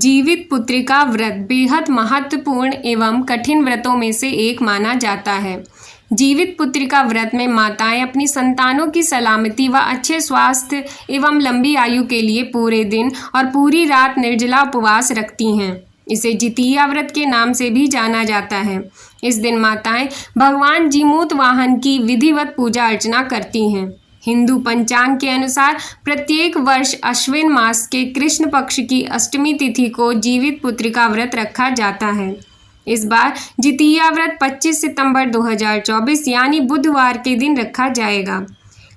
जीवित पुत्रिका व्रत बेहद महत्वपूर्ण एवं कठिन व्रतों में से एक माना जाता है। जीवित पुत्रिका व्रत में माताएं अपनी संतानों की सलामती व अच्छे स्वास्थ्य एवं लंबी आयु के लिए पूरे दिन और पूरी रात निर्जला उपवास रखती हैं। इसे जितिया व्रत के नाम से भी जाना जाता है। इस दिन माताएं भगवान जीमूत वाहन की विधिवत पूजा अर्चना करती हैं। हिंदू पंचांग के अनुसार प्रत्येक वर्ष अश्विन मास के कृष्ण पक्ष की अष्टमी तिथि को जीवित पुत्रिका व्रत रखा जाता है। इस बार जितिया व्रत 25 सितंबर 2024 यानी बुधवार के दिन रखा जाएगा।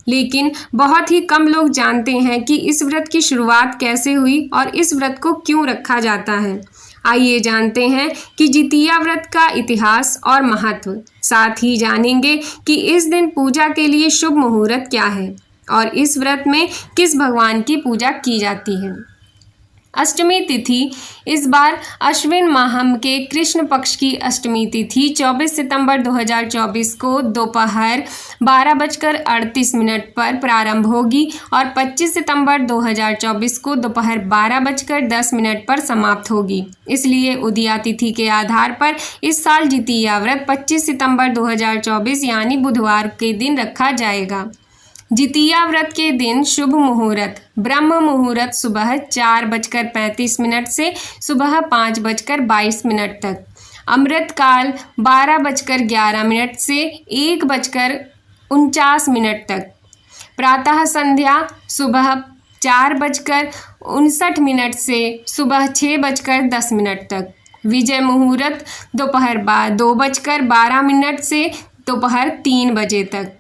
लेकिन बहुत ही कम लोग जानते हैं कि इस व्रत की शुरुआत कैसे हुई और इस व्रत को क्यों रखा जाता है। आइए जानते हैं कि जितिया व्रत का इतिहास और महत्व। साथ ही जानेंगे कि इस दिन पूजा के लिए शुभ मुहूर्त क्या है और इस व्रत में किस भगवान की पूजा की जाती है। अष्टमी तिथि इस बार अश्विन माह के कृष्ण पक्ष की अष्टमी तिथि 24 सितंबर 2024 को दोपहर 12:38 पर प्रारंभ होगी और 25 सितंबर 2024 को दोपहर 12:10 पर समाप्त होगी। इसलिए उदया तिथि के आधार पर इस साल जितिया व्रत 25 सितंबर 2024 यानी बुधवार के दिन रखा जाएगा। जितिया व्रत के दिन शुभ मुहूर्त ब्रह्म मुहूर्त सुबह 4:35 से सुबह 5:22 तक, अमृत काल 12:11 से 1:49 तक, प्रातः संध्या सुबह 4:59 से सुबह 6:10 तक, विजय मुहूर्त दोपहर 2:12 से दोपहर 3 बजे तक,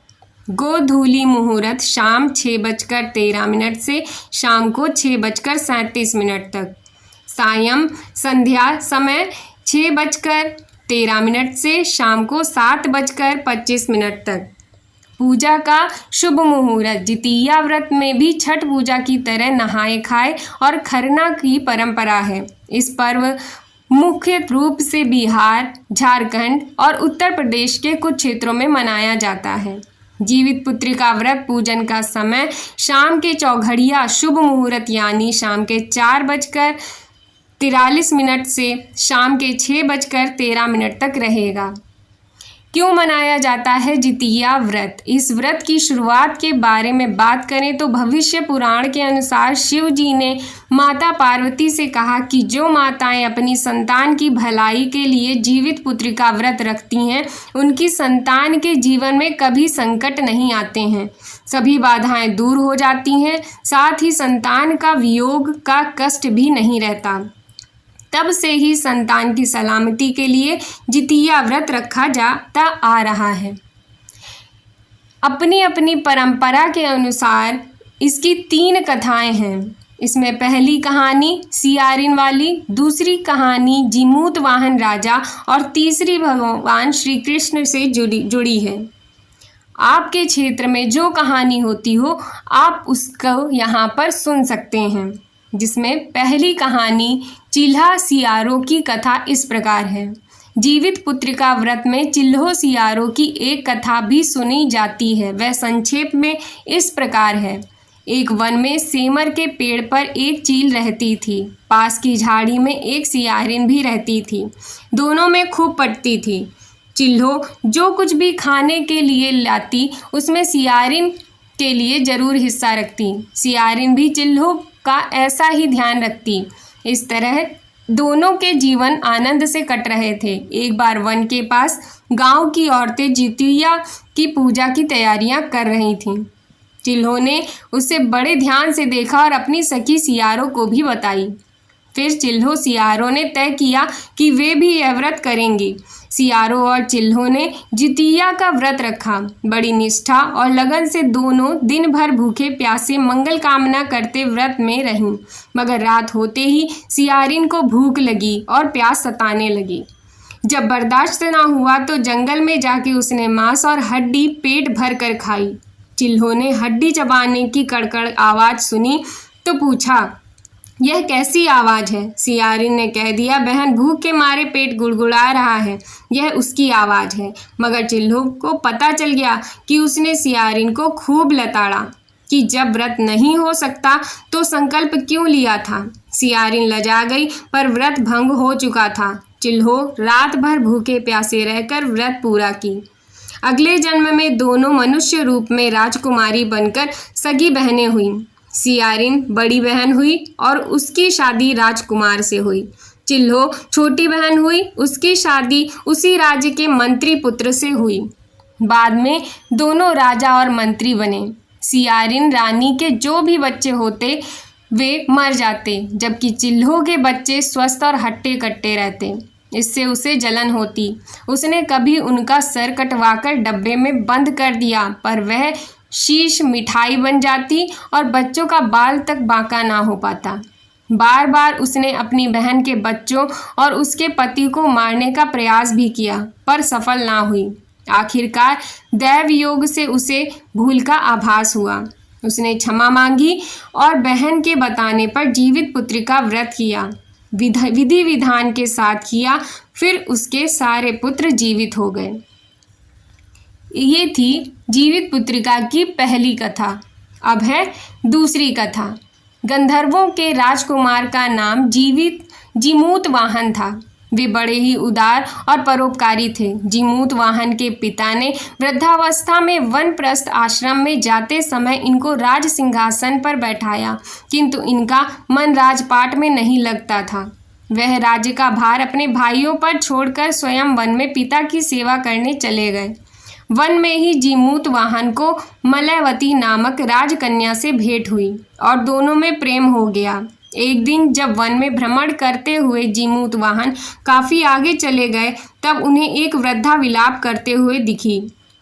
गोधूली मुहूर्त शाम 6:13 से शाम को 6:37 तक, सायं संध्या समय 6:13 से शाम को 7:25 तक। पूजा का शुभ मुहूर्त जितिया व्रत में भी छठ पूजा की तरह नहाए खाए और खरना की परंपरा है। इस पर्व मुख्य रूप से बिहार, झारखंड और उत्तर प्रदेश के कुछ क्षेत्रों में मनाया जाता है। जीवित पुत्रिका व्रत पूजन का समय शाम के चौघड़िया शुभ मुहूर्त यानी शाम के 4:43 से शाम के 6:13 तक रहेगा। क्यों मनाया जाता है जितिया व्रत? इस व्रत की शुरुआत के बारे में बात करें तो भविष्य पुराण के अनुसार शिव जी ने माता पार्वती से कहा कि जो माताएं अपनी संतान की भलाई के लिए जीवित पुत्रिका व्रत रखती हैं उनकी संतान के जीवन में कभी संकट नहीं आते हैं, सभी बाधाएं दूर हो जाती हैं, साथ ही संतान का वियोग का कष्ट भी नहीं रहता। तब से ही संतान की सलामती के लिए जितिया व्रत रखा जाता आ रहा है। अपनी अपनी परंपरा के अनुसार इसकी 3 कथाएं हैं। इसमें पहली कहानी सियारिन वाली, दूसरी कहानी जीमूत वाहन राजा और तीसरी भगवान श्री कृष्ण से जुड़ी है। आपके क्षेत्र में जो कहानी होती हो आप उसको यहाँ पर सुन सकते हैं। जिसमें पहली कहानी चिल्हा सियारों की कथा इस प्रकार है। जीवित पुत्रिका व्रत में चिल्हो सियारों की एक कथा भी सुनी जाती है। वह संक्षेप में इस प्रकार है। एक वन में सेमर के पेड़ पर एक चील रहती थी। पास की झाड़ी में एक सियारिन भी रहती थी। दोनों में खूब पटती थी। चिल्हो जो कुछ भी खाने के लिए लाती उसमें सियारिन के लिए जरूर हिस्सा रखती। सियारिन भी चिल्हो का ऐसा ही ध्यान रखती। इस तरह दोनों के जीवन आनंद से कट रहे थे। एक बार वन के पास गांव की औरतें जितिया की पूजा की तैयारियां कर रही थीं। चिल्हो ने उसे बड़े ध्यान से देखा और अपनी सखी सियारों को भी बताई। फिर चिल्हो सियारों ने तय किया कि वे भी यह व्रत करेंगी। सियारों और चिल्हो ने जितिया का व्रत रखा। बड़ी निष्ठा और लगन से दोनों दिन भर भूखे प्यासे मंगल कामना करते व्रत में रहीं। मगर रात होते ही सियारिन को भूख लगी और प्यास सताने लगी। जब बर्दाश्त ना हुआ तो जंगल में जाके उसने मांस और हड्डी पेट भर कर खाई। चिल्हो ने हड्डी चबाने की कड़कड़ आवाज़ सुनी तो पूछा, यह कैसी आवाज़ है? सियारिन ने कह दिया, बहन भूख के मारे पेट गुड़गुड़ा रहा है, यह उसकी आवाज़ है। मगर चिल्हो को पता चल गया कि उसने सियारिन को खूब लताड़ा। कि जब व्रत नहीं हो सकता तो संकल्प क्यों लिया था। सियारिन लजा गई, पर व्रत भंग हो चुका था। चिल्हो रात भर भूखे प्यासे रहकर व्रत पूरा की। अगले जन्म में दोनों मनुष्य रूप में राजकुमारी बनकर सगी बहनें हुईं। सियारिन बड़ी बहन हुई और उसकी शादी राजकुमार से हुई। चिल्हो छोटी बहन हुई, उसकी शादी उसी राज्य के मंत्री पुत्र से हुई। बाद में दोनों राजा और मंत्री बने। सियारिन रानी के जो भी बच्चे होते वे मर जाते, जबकि चिल्हो के बच्चे स्वस्थ और हट्टे कट्टे रहते। इससे उसे जलन होती। उसने कभी उनका सर कटवाकर डब्बे में बंद कर दिया, पर वह शीश मिठाई बन जाती और बच्चों का बाल तक बांका ना हो पाता। बार बार उसने अपनी बहन के बच्चों और उसके पति को मारने का प्रयास भी किया, पर सफल ना हुई। आखिरकार दैव योग से उसे भूल का आभास हुआ। उसने क्षमा मांगी और बहन के बताने पर जीवित पुत्री का व्रत किया। विधि विधान के साथ किया, फिर उसके सारे पुत्र जीवित हो गए। ये थी जीवित पुत्रिका की पहली कथा। अब है दूसरी कथा। गंधर्वों के राजकुमार का नाम जीमूत वाहन था। वे बड़े ही उदार और परोपकारी थे। जीमूत वाहन के पिता ने वृद्धावस्था में वनप्रस्थ आश्रम में जाते समय इनको राज सिंहासन पर बैठाया, किंतु इनका मन राजपाट में नहीं लगता था। वह राज्य का भार अपने भाइयों पर छोड़कर स्वयं वन में पिता की सेवा करने चले गए। वन में ही जीमूत वाहन को मलयवती नामक राजकन्या से भेंट हुई और दोनों में प्रेम हो गया। एक दिन जब वन में भ्रमण करते हुए जीमूत वाहन काफी आगे चले गए, तब उन्हें एक वृद्धा विलाप करते हुए दिखी।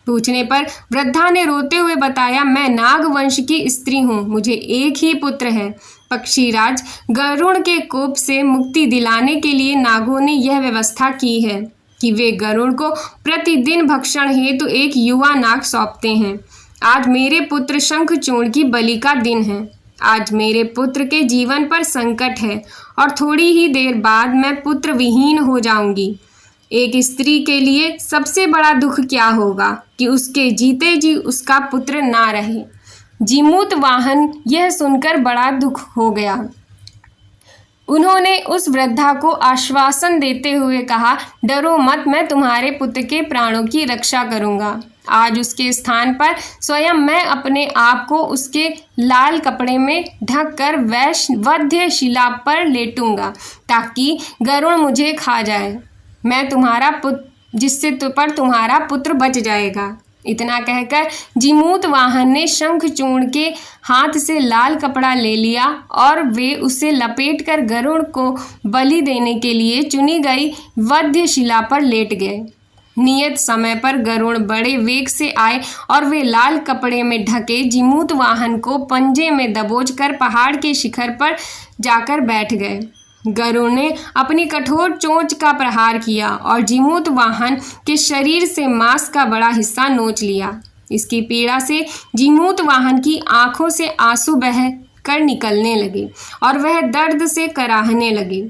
पूछने पर वृद्धा ने रोते हुए बताया, मैं नाग वंश की स्त्री हूँ, मुझे एक ही पुत्र है। पक्षीराज गरुड़ के कोप से मुक्ति दिलाने के लिए नागों ने यह व्यवस्था की है कि वे गरुड़ को प्रतिदिन भक्षण हेतु एक युवा नाग सौंपते हैं। आज मेरे पुत्र शंखचूर्ण की बलि का दिन है। आज मेरे पुत्र के जीवन पर संकट है और थोड़ी ही देर बाद मैं पुत्र विहीन हो जाऊंगी। एक स्त्री के लिए सबसे बड़ा दुख क्या होगा कि उसके जीते जी उसका पुत्र ना रहे। जीमूत वाहन यह सुनकर बड़ा दुख हो गया। उन्होंने उस वृद्धा को आश्वासन देते हुए कहा, डरो मत, मैं तुम्हारे पुत्र के प्राणों की रक्षा करूंगा। आज उसके स्थान पर स्वयं मैं अपने आप को उसके लाल कपड़े में ढककर वध्य शिला पर लेटूंगा, ताकि गरुड़ मुझे खा जाए। मैं तुम्हारा पुत्र, जिससे तुम्हारा पुत्र बच जाएगा। इतना कहकर जीमूत वाहन ने शंखचूर्ण के हाथ से लाल कपड़ा ले लिया और वे उसे लपेटकर गरुड़ को बलि देने के लिए चुनी गई वध्य शिला पर लेट गए। नियत समय पर गरुड़ बड़े वेग से आए और वे लाल कपड़े में ढके जीमूत वाहन को पंजे में दबोचकर पहाड़ के शिखर पर जाकर बैठ गए। गरुड़ ने अपनी कठोर चोंच का प्रहार किया और जीमूत वाहन के शरीर से मांस का बड़ा हिस्सा नोच लिया। इसकी पीड़ा से जीमूत वाहन की आंखों से आंसू बह कर निकलने लगे और वह दर्द से कराहने लगे।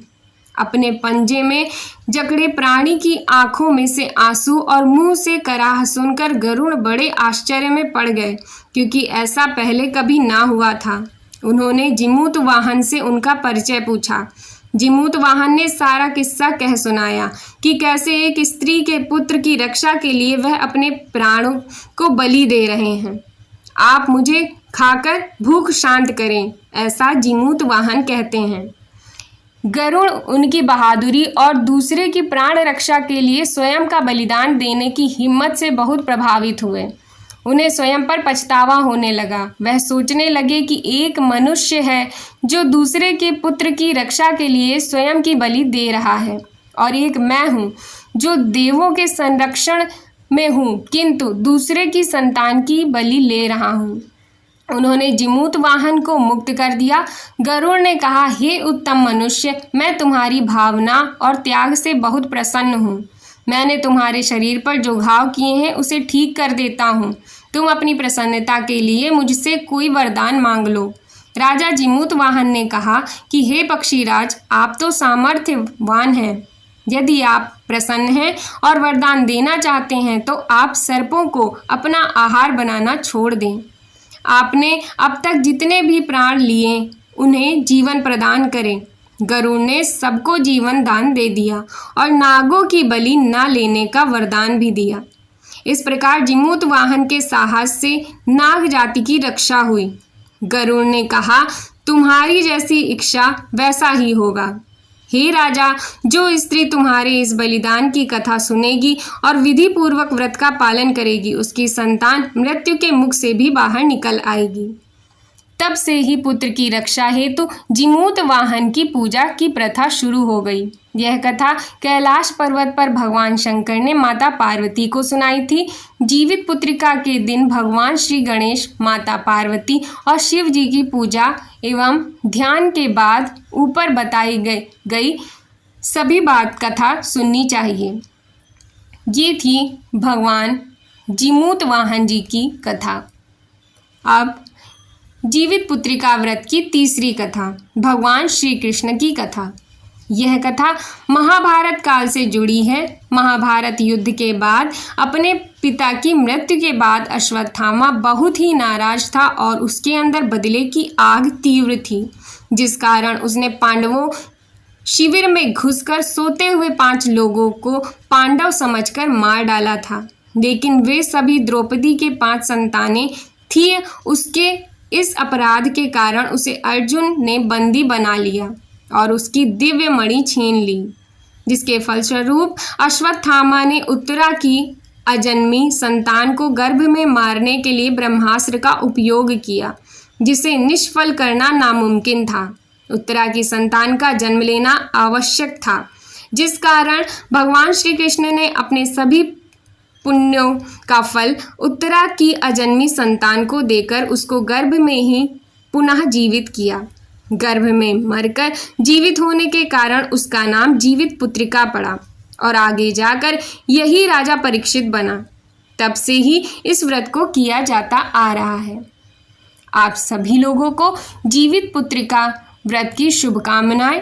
अपने पंजे में जकड़े प्राणी की आंखों में से आंसू और मुंह से कराह सुनकर गरुड़ बड़े आश्चर्य में पड़ गए, क्योंकि ऐसा पहले कभी ना हुआ था। उन्होंने जीमूत वाहन से उनका परिचय पूछा। जीमूत वाहन ने सारा किस्सा कह सुनाया कि कैसे एक स्त्री के पुत्र की रक्षा के लिए वह अपने प्राणों को बलि दे रहे हैं। आप मुझे खाकर भूख शांत करें, ऐसा जीमूत वाहन कहते हैं। गरुड़ उनकी बहादुरी और दूसरे की प्राण रक्षा के लिए स्वयं का बलिदान देने की हिम्मत से बहुत प्रभावित हुए। उन्हें स्वयं पर पछतावा होने लगा। वह सोचने लगे कि एक मनुष्य है जो दूसरे के पुत्र की रक्षा के लिए स्वयं की बलि दे रहा है, और एक मैं हूँ जो देवों के संरक्षण में हूँ किंतु दूसरे की संतान की बलि ले रहा हूँ। उन्होंने जीमूत वाहन को मुक्त कर दिया। गरुड़ ने कहा, हे उत्तम मनुष्य, मैं तुम्हारी भावना और त्याग से बहुत प्रसन्न हूँ। मैंने तुम्हारे शरीर पर जो घाव किए हैं उसे ठीक कर देता हूँ। तुम अपनी प्रसन्नता के लिए मुझसे कोई वरदान मांग लो। राजा जीमूत वाहन ने कहा कि हे पक्षीराज, आप तो सामर्थ्यवान हैं। यदि आप प्रसन्न हैं और वरदान देना चाहते हैं तो आप सर्पों को अपना आहार बनाना छोड़ दें। आपने अब तक जितने भी प्राण लिए उन्हें जीवन प्रदान करें। गरुड़ ने सबको जीवन दान दे दिया और नागों की बलि न लेने का वरदान भी दिया। इस प्रकार जिमूत वाहन के साहस से नाग जाति की रक्षा हुई। गरुड़ ने कहा, तुम्हारी जैसी इच्छा वैसा ही होगा। हे राजा, जो स्त्री तुम्हारे इस बलिदान की कथा सुनेगी और विधि पूर्वक व्रत का पालन करेगी, उसकी संतान मृत्यु के मुख से भी बाहर निकल आएगी। तब से ही पुत्र की रक्षा हेतु जिमूत वाहन की पूजा की प्रथा शुरू हो गई। यह कथा कैलाश पर्वत पर भगवान शंकर ने माता पार्वती को सुनाई थी। जीवित पुत्रिका के दिन भगवान श्री गणेश, माता पार्वती और शिव जी की पूजा एवं ध्यान के बाद ऊपर बताई गई सभी बात कथा सुननी चाहिए। ये थी भगवान जिमूत वाहन जी की कथा। अब जीवित पुत्रिका व्रत की तीसरी कथा, भगवान श्री कृष्ण की कथा। यह कथा महाभारत काल से जुड़ी है। महाभारत युद्ध के बाद अपने पिता की मृत्यु के बाद अश्वत्थामा बहुत ही नाराज था और उसके अंदर बदले की आग तीव्र थी, जिस कारण उसने पांडवों शिविर में घुसकर सोते हुए 5 लोगों को पांडव समझकर मार डाला था। लेकिन वे सभी द्रौपदी के 5 संतानें थी। उसके इस अपराध के कारण उसे अर्जुन ने बंदी बना लिया और उसकी दिव्य मणि छीन ली, जिसके फलस्वरूप अश्वत्थामा ने उत्तरा की अजन्मी संतान को गर्भ में मारने के लिए ब्रह्मास्त्र का उपयोग किया, जिसे निष्फल करना नामुमकिन था। उत्तरा की संतान का जन्म लेना आवश्यक था, जिस कारण भगवान श्री कृष्ण ने अपने सभी पुण्यों का फल उत्तरा की अजन्मी संतान को देकर उसको गर्भ में ही पुनः जीवित किया। गर्भ में मरकर जीवित होने के कारण उसका नाम जीवित पुत्रिका पड़ा और आगे जाकर यही राजा परीक्षित बना। तब से ही इस व्रत को किया जाता आ रहा है। आप सभी लोगों को जीवित पुत्रिका व्रत की शुभकामनाएं।